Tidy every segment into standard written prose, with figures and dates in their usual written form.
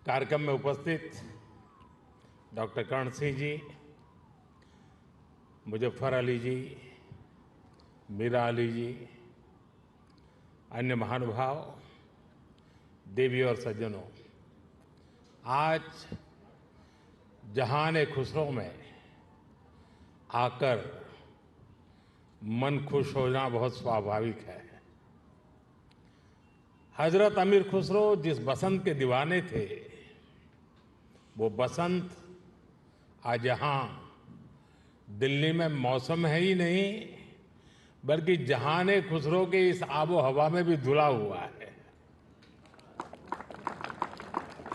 कार्यक्रम में उपस्थित डॉक्टर कर्ण सिंह जी, मुजफ्फर अली जी, मीरा अली जी, अन्य महानुभाव, देवी और सज्जनों, आज जहान खुसरो में आकर मन खुश होना बहुत स्वाभाविक है। हजरत अमीर खुसरो जिस बसंत के दीवाने थे, वो बसंत आज यहाँ दिल्ली में मौसम है ही नहीं, बल्कि जहान खुसरो के इस आबो हवा में भी धुला हुआ है।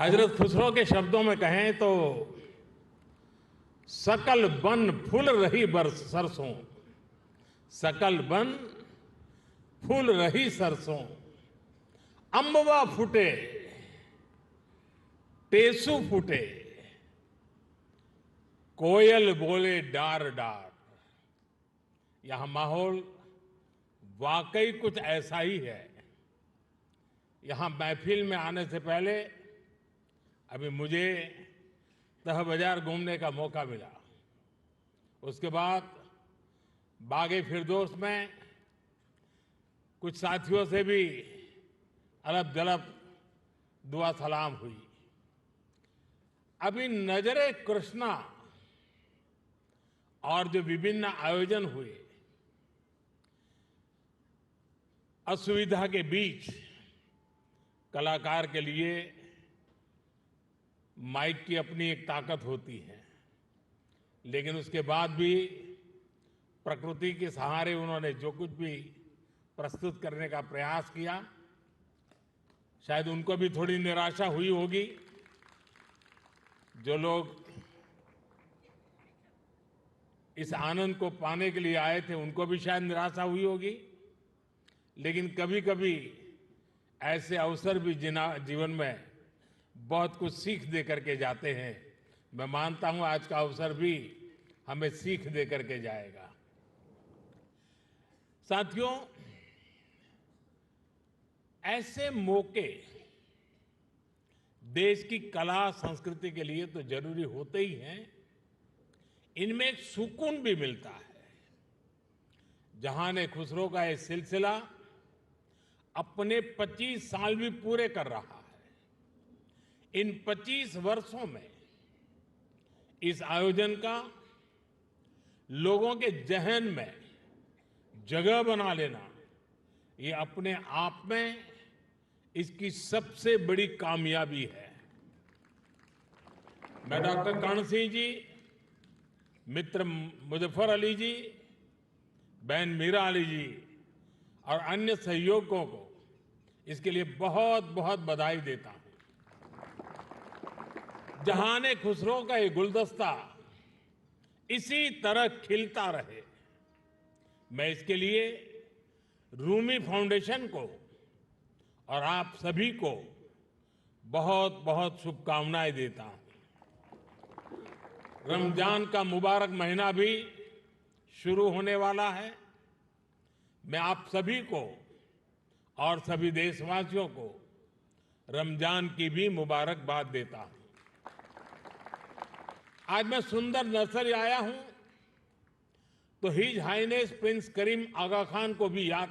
हजरत खुसरो के शब्दों में कहें तो सकल बन फूल रही बरस सरसों, सकल बन फूल रही सरसों, अम्बवा फूटे टेसू फूटे, कोयल बोले डार डार। यहां माहौल वाकई कुछ ऐसा ही है। यहां महफिल में आने से पहले अभी मुझे तह बाजार घूमने का मौका मिला। उसके बाद बागे फिरदौस में कुछ साथियों से भी अलब जलब दुआ सलाम हुई। अभी नजरे कृष्णा और जो विभिन्न आयोजन हुए, असुविधा के बीच कलाकार के लिए माइक की अपनी एक ताकत होती है, लेकिन उसके बाद भी प्रकृति के सहारे उन्होंने जो कुछ भी प्रस्तुत करने का प्रयास किया, शायद उनको भी थोड़ी निराशा हुई होगी। जो लोग इस आनंद को पाने के लिए आए थे, उनको भी शायद निराशा हुई होगी। लेकिन कभी कभी ऐसे अवसर भी जीवन में बहुत कुछ सीख दे करके जाते हैं। मैं मानता हूं आज का अवसर भी हमें सीख दे करके जाएगा। साथियों, ऐसे मौके देश की कला संस्कृति के लिए तो जरूरी होते ही हैं, इनमें एक सुकून भी मिलता है। जहान खुसरो का ये सिलसिला अपने 25 साल भी पूरे कर रहा है। इन 25 वर्षों में इस आयोजन का लोगों के जहन में जगह बना लेना, ये अपने आप में इसकी सबसे बड़ी कामयाबी है। मैं डॉक्टर कर्ण सिंह जी, मित्र मुजफ्फर अली जी, बहन मीरा अली जी और अन्य सहयोगियों को इसके लिए बहुत बहुत बधाई देता हूं। जहान खुसरो का ये गुलदस्ता इसी तरह खिलता रहे, मैं इसके लिए रूमी फाउंडेशन को और आप सभी को बहुत बहुत शुभकामनाएं देता हूं। रमजान का मुबारक महीना भी शुरू होने वाला है। मैं आप सभी को और सभी देशवासियों को रमजान की भी मुबारकबाद देता हूं। आज मैं सुंदर नर्सरी आया हूं तो हिज हाइनेस प्रिंस करीम आगा खान को भी याद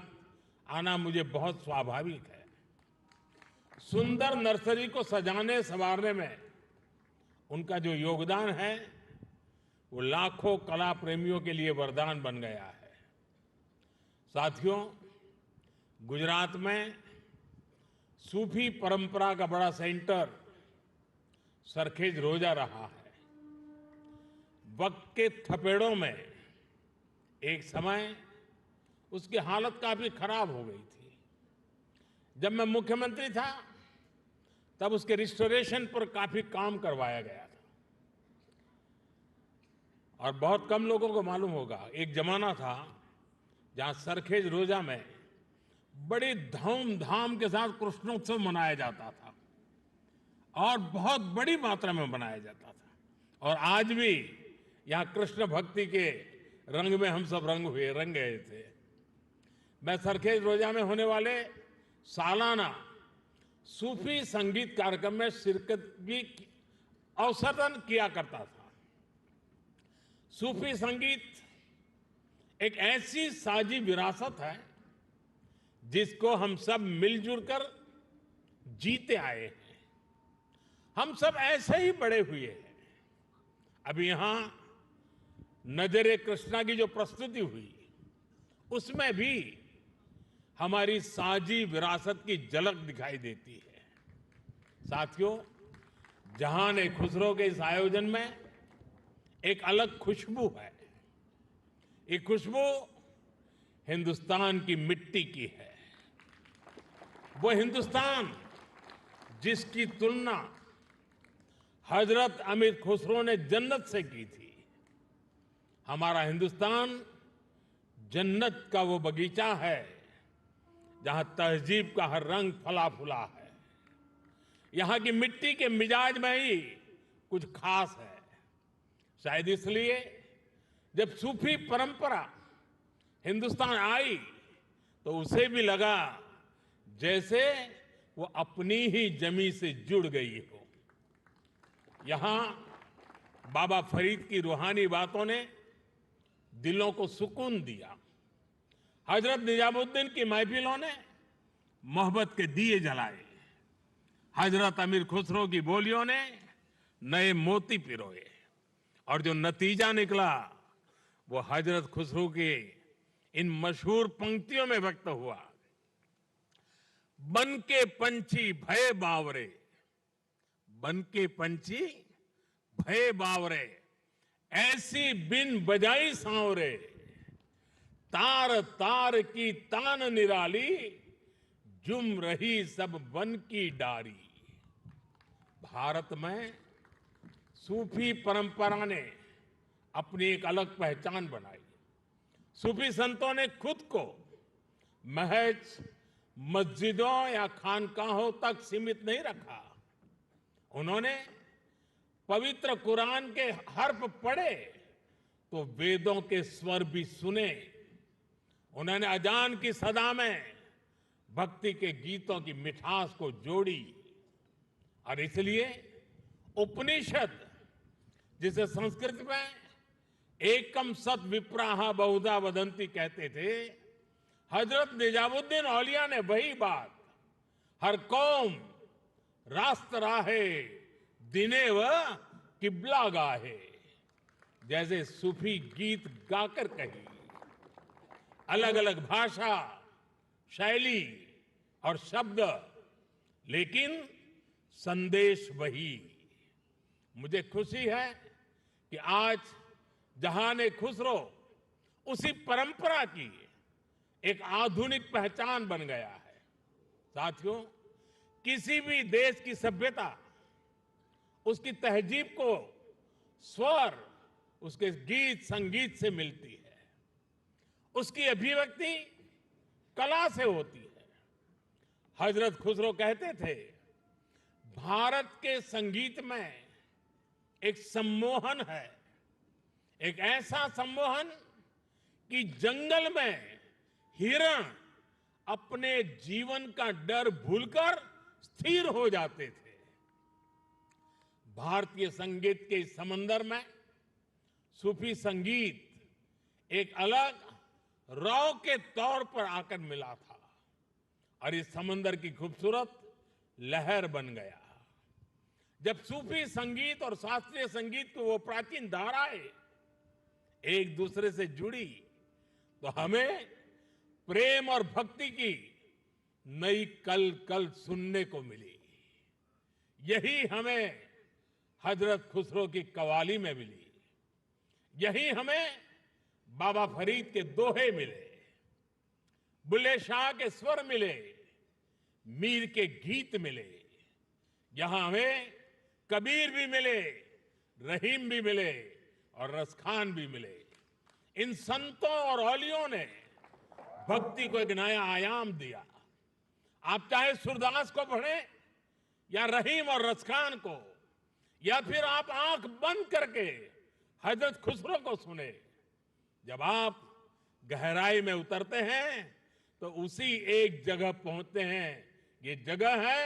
आना मुझे बहुत स्वाभाविक है। सुंदर नर्सरी को सजाने संवारने में उनका जो योगदान है, वो लाखों कला प्रेमियों के लिए वरदान बन गया है। साथियों, गुजरात में सूफी परंपरा का बड़ा सेंटर सरखेज रोजा रहा है। वक्त के थपेड़ों में एक समय उसकी हालत काफी खराब हो गई थी। जब मैं मुख्यमंत्री था, तब उसके रिस्टोरेशन पर काफी काम करवाया गया था। और बहुत कम लोगों को मालूम होगा, एक जमाना था जहां सरखेज रोजा में बड़ी धूमधाम के साथ कृष्णोत्सव मनाया जाता था और बहुत बड़ी मात्रा में मनाया जाता था। और आज भी यहां कृष्ण भक्ति के रंग में हम सब रंग गए थे। मैं सरखेज रोजा में होने वाले सालाना सूफी संगीत कार्यक्रम में शिरकत भी अवसरन किया करता था। सूफी संगीत एक ऐसी साझी विरासत है जिसको हम सब मिलजुल कर जीते आए हैं। हम सब ऐसे ही बड़े हुए हैं। अभी यहां नजरे कृष्णा की जो प्रस्तुति हुई उसमें भी हमारी साझी विरासत की झलक दिखाई देती है। साथियों, जहान-ए-खुसरो के इस आयोजन में एक अलग खुशबू है। ये खुशबू हिंदुस्तान की मिट्टी की है। वो हिंदुस्तान जिसकी तुलना हजरत अमीर खुसरो ने जन्नत से की थी। हमारा हिंदुस्तान जन्नत का वो बगीचा है जहां तहजीब का हर रंग फला फूला है। यहां की मिट्टी के मिजाज में ही कुछ खास है। शायद इसलिए जब सूफी परंपरा हिंदुस्तान आई तो उसे भी लगा जैसे वो अपनी ही जमी से जुड़ गई हो। यहां बाबा फरीद की रूहानी बातों ने दिलों को सुकून दिया। हजरत निजामुद्दीन की महफिलों ने मोहब्बत के दिए जलाए। हजरत अमीर खुसरो की बोलियों ने नए मोती पिरोए और जो नतीजा निकला वो हजरत खुसरो के इन मशहूर पंक्तियों में व्यक्त हुआ। बन के पंछी भय बावरे, बन के पंछी भय बावरे, ऐसी बिन बजाई सांवरे, तार तार की तान निराली, जुम रही सब वन की डारी। भारत में सूफी परंपरा ने अपनी एक अलग पहचान बनाई। सूफी संतों ने खुद को महज मस्जिदों या खानकाहों तक सीमित नहीं रखा। उन्होंने पवित्र कुरान के हर्फ पढ़े तो वेदों के स्वर भी सुने। उन्होंने अजान की सदा में भक्ति के गीतों की मिठास को जोड़ी और इसलिए उपनिषद, जिसे संस्कृत में एकम सत विप्राहा बहुधा वदंती कहते थे, हजरत निजामुद्दीन औलिया ने वही बात हर कौम रास्त राहे दिने व किबला गाहे जैसे सूफी गीत गाकर कही। अलग अलग भाषा, शैली और शब्द, लेकिन संदेश वही। मुझे खुशी है कि आज जहान-ए-खुसरो उसी परंपरा की एक आधुनिक पहचान बन गया है। साथियों, किसी भी देश की सभ्यता उसकी तहजीब को स्वर उसके गीत संगीत से मिलती है। उसकी अभिव्यक्ति कला से होती है। हजरत खुसरो कहते थे, भारत के संगीत में एक सम्मोहन है, एक ऐसा सम्मोहन कि जंगल में हिरण अपने जीवन का डर भूलकर स्थिर हो जाते थे। भारतीय संगीत के इस समंदर में सूफी संगीत एक अलग रॉ के तौर पर आकर मिला था और इस समंदर की खूबसूरत लहर बन गया। जब सूफी संगीत और शास्त्रीय संगीत की वो प्राचीन धाराएं एक दूसरे से जुड़ी तो हमें प्रेम और भक्ति की नई कल कल सुनने को मिली। यही हमें हजरत खुसरो की कव्वाली में मिली। यही हमें बाबा फरीद के दोहे मिले, बुल्ले शाह के स्वर मिले, मीर के गीत मिले। यहां हमें कबीर भी मिले, रहीम भी मिले और रसखान भी मिले। इन संतों और औलियों ने भक्ति को एक नया आयाम दिया। आप चाहे सूरदास को पढ़ें या रहीम और रसखान को, या फिर आप आंख बंद करके हजरत खुसरो को सुने। जब आप गहराई में उतरते हैं तो उसी एक जगह पहुंचते हैं। ये जगह है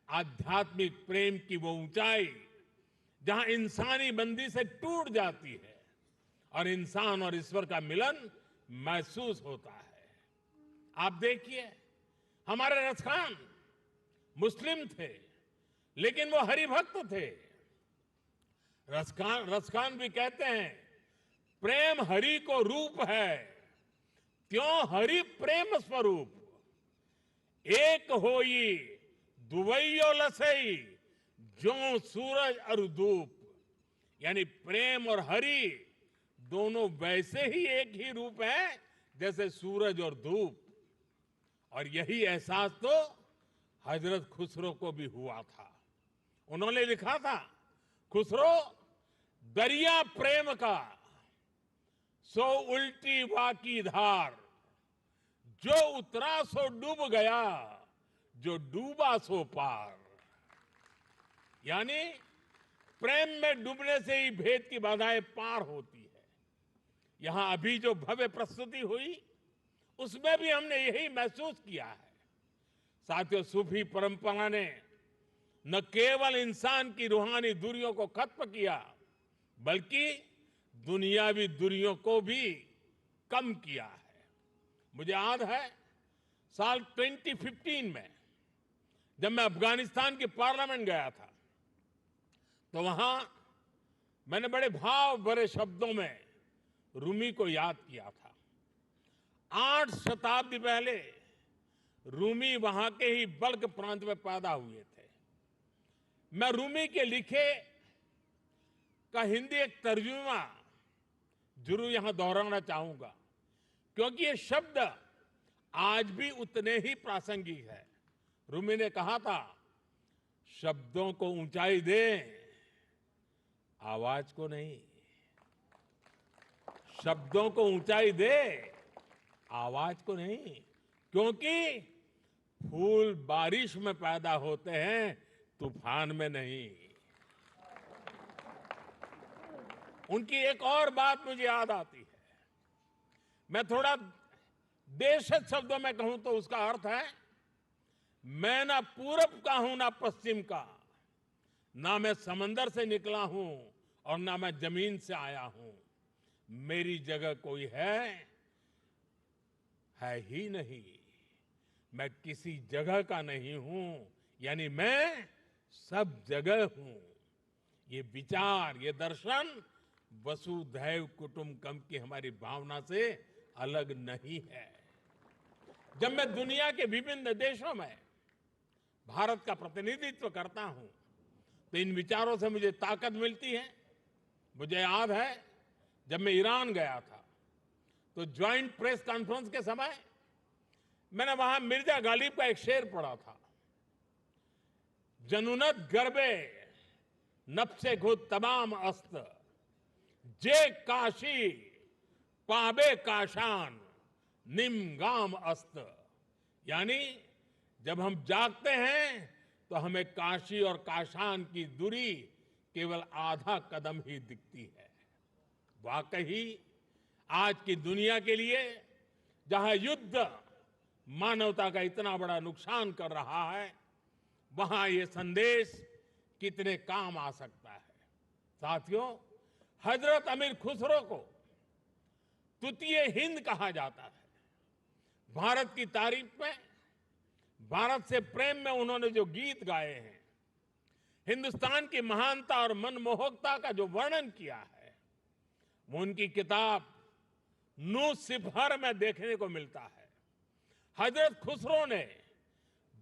आध्यात्मिक प्रेम की वो ऊंचाई जहां इंसानी बंदी से टूट जाती है और इंसान और ईश्वर का मिलन महसूस होता है। आप देखिए, हमारे रसखान मुस्लिम थे, लेकिन वो हरिभक्त थे। रसखान भी कहते हैं, प्रेम हरि को रूप है, त्यों हरि प्रेम स्वरूप। एक होई दुवैयो लसई, जो सूरज और धूप। यानी प्रेम और हरि दोनों वैसे ही एक ही रूप है जैसे सूरज और धूप। और यही एहसास तो हजरत खुसरो को भी हुआ था। उन्होंने लिखा था, खुसरो दरिया प्रेम का सो उल्टी वाकी धार, जो उतरा सो डूब गया, जो डूबा सो पार। यानी प्रेम में डूबने से ही भेद की बाधाएं पार होती है। यहां अभी जो भव्य प्रस्तुति हुई, उसमें भी हमने यही महसूस किया है। साथियों, सूफी परंपरा ने न केवल इंसान की रूहानी दूरियों को खत्म किया, बल्कि दुनियावी दूरियों को भी कम किया है। मुझे याद है, साल 2015 में जब मैं अफगानिस्तान की पार्लियामेंट गया था, तो वहां मैंने बड़े भाव भरे शब्दों में रूमी को याद किया था। 8 शताब्दी पहले रूमी वहां के ही बल्ख प्रांत में पैदा हुए थे। मैं रूमी के लिखे का हिंदी एक तर्जुमा जरूर यहां दोहराना चाहूंगा, क्योंकि ये शब्द आज भी उतने ही प्रासंगिक है। रूमी ने कहा था, शब्दों को ऊंचाई दे, आवाज को नहीं। शब्दों को ऊंचाई दे, आवाज को नहीं, क्योंकि फूल बारिश में पैदा होते हैं, तूफान में नहीं। उनकी एक और बात मुझे याद आती है। मैं थोड़ा देशज शब्दों में कहूं तो उसका अर्थ है, मैं ना पूरब का हूं ना पश्चिम का, ना मैं समंदर से निकला हूं और ना मैं जमीन से आया हूं। मेरी जगह कोई है ही नहीं। मैं किसी जगह का नहीं हूं, यानी मैं सब जगह हूं। ये विचार, ये दर्शन वसुधैव कुटुंबकम की हमारी भावना से अलग नहीं है। जब मैं दुनिया के विभिन्न देशों में भारत का प्रतिनिधित्व करता हूं, तो इन विचारों से मुझे ताकत मिलती है। मुझे याद है, जब मैं ईरान गया था, तो ज्वाइंट प्रेस कॉन्फ्रेंस के समय मैंने वहां मिर्जा गालिब का एक शेर पढ़ा था, जनुनत गर्बे नफ्से खुद तमाम अस्त, जे काशी पाबे काशान निम गाम अस्त। यानी जब हम जागते हैं तो हमें काशी और काशान की दूरी केवल आधा कदम ही दिखती है। वाकई आज की दुनिया के लिए, जहां युद्ध मानवता का इतना बड़ा नुकसान कर रहा है, वहां ये संदेश कितने काम आ सकता है। साथियों, हजरत अमीर खुसरो को तुतिए हिंद कहा जाता है। भारत की तारीफ में, भारत से प्रेम में उन्होंने जो गीत गाए हैं, हिंदुस्तान की महानता और मनमोहकता का जो वर्णन किया है, वो उनकी किताब नू सिफर में देखने को मिलता है। हजरत खुसरो ने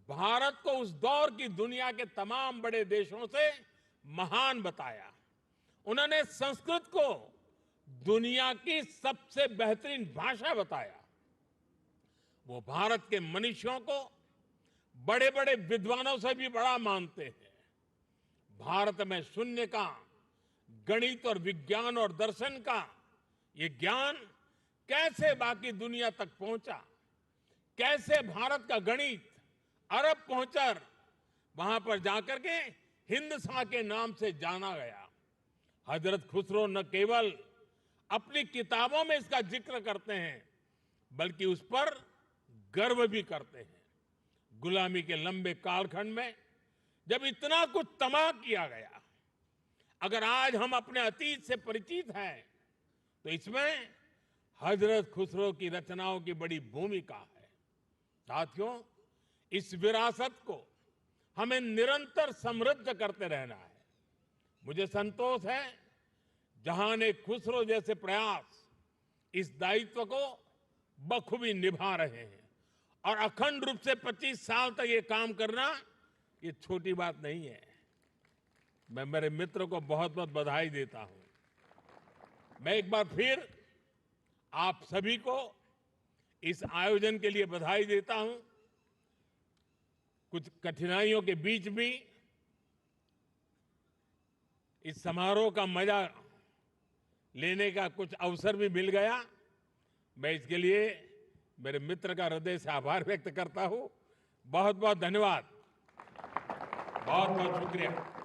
भारत को उस दौर की दुनिया के तमाम बड़े देशों से महान बताया। उन्होंने संस्कृत को दुनिया की सबसे बेहतरीन भाषा बताया। वो भारत के मनीषियों को बड़े बड़े विद्वानों से भी बड़ा मानते हैं। भारत में शून्य का, गणित और विज्ञान और दर्शन का ये ज्ञान कैसे बाकी दुनिया तक पहुंचा, कैसे भारत का गणित अरब पहुंचकर वहां पर जाकर के हिंदसा के नाम से जाना गया। हजरत खुसरो न केवल अपनी किताबों में इसका जिक्र करते हैं, बल्कि उस पर गर्व भी करते हैं। गुलामी के लंबे कालखंड में जब इतना कुछ तबाह किया गया, अगर आज हम अपने अतीत से परिचित हैं तो इसमें हजरत खुसरो की रचनाओं की बड़ी भूमिका है। साथियों, इस विरासत को हमें निरंतर समृद्ध करते रहना है। मुझे संतोष है जहां खुसरो जैसे प्रयास इस दायित्व को बखूबी निभा रहे हैं और अखंड रूप से 25 साल तक ये काम करना ये छोटी बात नहीं है। मैं मेरे मित्र को बहुत बहुत बधाई देता हूं। मैं एक बार फिर आप सभी को इस आयोजन के लिए बधाई देता हूं। कुछ कठिनाइयों के बीच भी इस समारोह का मजा लेने का कुछ अवसर भी मिल गया। मैं इसके लिए मेरे मित्र का हृदय से आभार व्यक्त करता हूं। बहुत बहुत धन्यवाद, बहुत बहुत शुक्रिया।